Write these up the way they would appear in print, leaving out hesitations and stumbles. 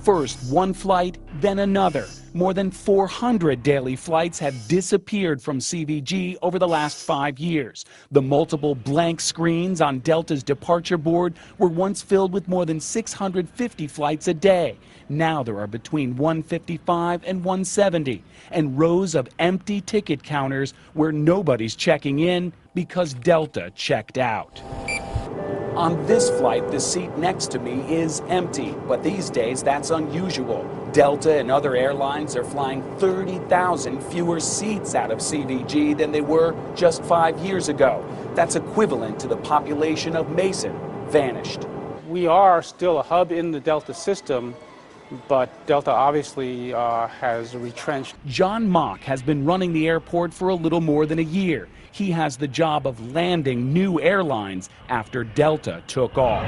First one flight, then another. More than 400 daily flights have disappeared from CVG over the last 5 years. The multiple blank screens on Delta's departure board were once filled with more than 650 flights a day. Now there are between 155 and 170, and rows of empty ticket counters where nobody's checking in because Delta checked out. On this flight, the seat next to me is empty, but these days that's unusual. Delta and other airlines are flying 30,000 fewer seats out of CVG than they were just 5 years ago. That's equivalent to the population of Mason vanished. We are still a hub in the Delta system, but Delta obviously has retrenched. John Mock has been running the airport for a little more than a year. He has the job of landing new airlines after Delta took off.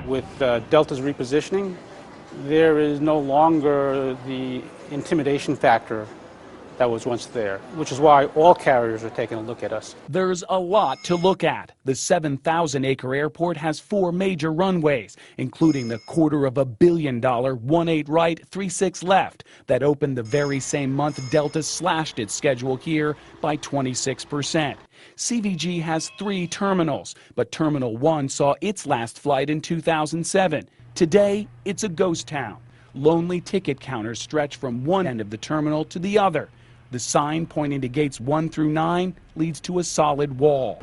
With Delta's repositioning, there is no longer the intimidation factor that was once there, which is why all carriers are taking a look at us. There's a lot to look at. The 7,000-acre airport has 4 major runways, including the $250 million 18 right, 36 left that opened the very same month Delta slashed its schedule here by 26%. CVG has 3 terminals, but Terminal 1 saw its last flight in 2007. Today, it's a ghost town. Lonely ticket counters stretch from one end of the terminal to the other. The sign pointing to gates 1 through 9 leads to a solid wall.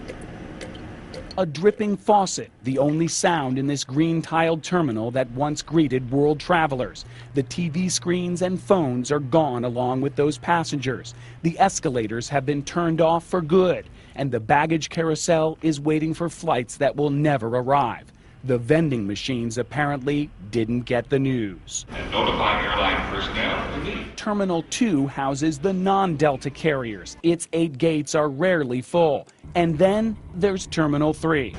A dripping faucet, the only sound in this green-tiled terminal that once greeted world travelers. The TV screens and phones are gone along with those passengers. The escalators have been turned off for good, and the baggage carousel is waiting for flights that will never arrive. The vending machines apparently didn't get the news. And notify airline personnel to leave. Terminal 2 houses the non-Delta carriers. Its 8 gates are rarely full. And then there's Terminal 3.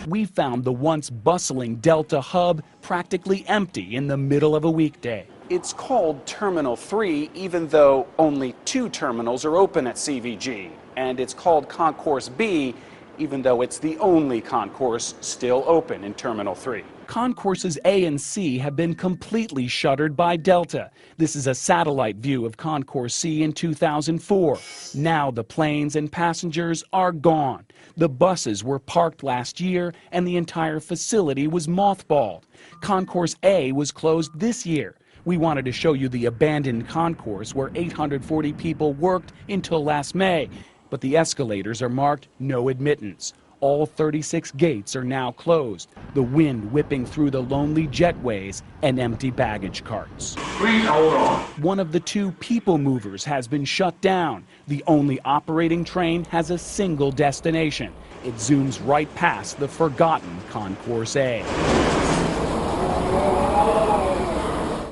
We found the once bustling Delta hub practically empty in the middle of a weekday. It's called Terminal 3 even though only 2 terminals are open at CVG. And it's called Concourse B even though it's the only concourse still open in Terminal 3. Concourses A and C have been completely shuttered by Delta. This is a satellite view of Concourse C in 2004. Now the planes and passengers are gone. The buses were parked last year and the entire facility was mothballed. Concourse A was closed this year. We wanted to show you the abandoned concourse where 840 people worked until last May. But the escalators are marked no admittance. All 36 gates are now closed, the wind whipping through the lonely jetways and empty baggage carts. Please hold on. One of the 2 people movers has been shut down. The only operating train has a single destination. It zooms right past the forgotten Concourse A.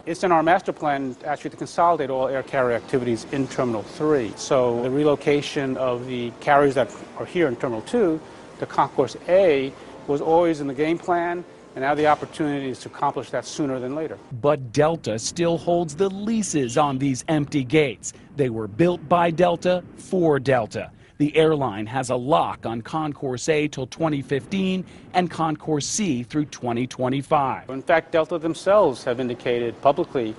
It's in our master plan actually to consolidate all air carrier activities in Terminal 3. So the relocation of the carriers that are here in Terminal 2 to Concourse A was always in the game plan, and now the opportunity is to accomplish that sooner than later. But Delta still holds the leases on these empty gates. They were built by Delta for Delta. The airline has a lock on Concourse A till 2015 and Concourse C through 2025. In fact, Delta themselves have indicated publicly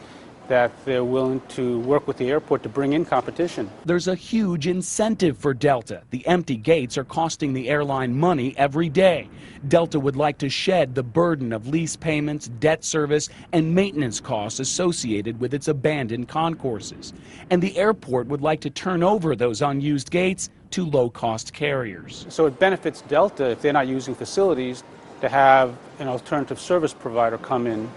that they're willing to work with the airport to bring in competition. There's a huge incentive for Delta. The empty gates are costing the airline money every day. Delta would like to shed the burden of lease payments, debt service, and maintenance costs associated with its abandoned concourses. And the airport would like to turn over those unused gates to low-cost carriers. So it benefits Delta, if they're not using facilities, to have an alternative service provider come in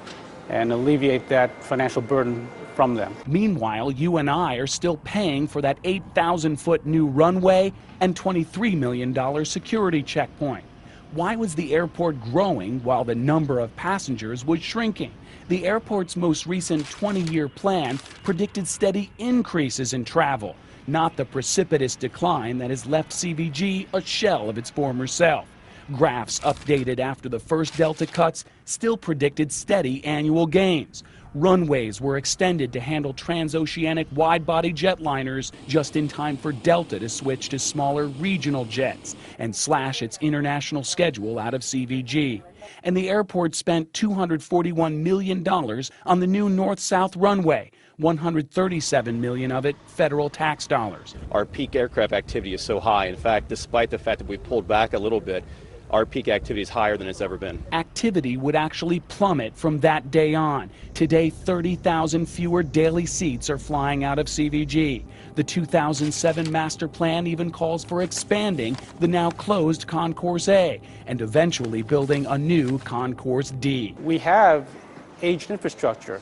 and alleviate that financial burden from them. Meanwhile, you and I are still paying for that 8,000-foot new runway and $23 million security checkpoint. Why was the airport growing while the number of passengers was shrinking? The airport's most recent 20-year plan predicted steady increases in travel, not the precipitous decline that has left CVG a shell of its former self. Graphs updated after the first Delta cuts still predicted steady annual gains. Runways were extended to handle transoceanic wide-body jetliners just in time for Delta to switch to smaller regional jets and slash its international schedule out of CVG. And the airport spent $241 million on the new north-south runway, $137 million of it federal tax dollars. Our peak aircraft activity is so high. In fact, despite the fact that we pulled back a little bit, our peak activity is higher than it's ever been. Activity would actually plummet from that day on. Today, 30,000 fewer daily seats are flying out of CVG. The 2007 master plan even calls for expanding the now closed Concourse A and eventually building a new Concourse D. We have aged infrastructure.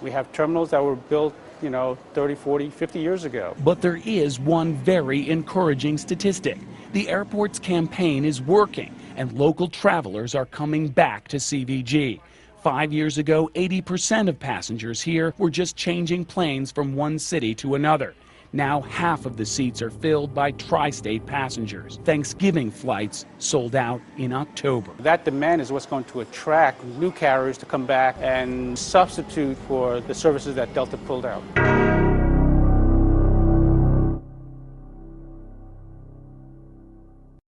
We have terminals that were built 30, 40, 50 years ago. But there is one very encouraging statistic. The airport's campaign is working, and local travelers are coming back to CVG. 5 years ago, 80% of passengers here were just changing planes from one city to another. Now half of the seats are filled by tri-state passengers. Thanksgiving flights sold out in October. That demand is what's going to attract new carriers to come back and substitute for the services that Delta pulled out.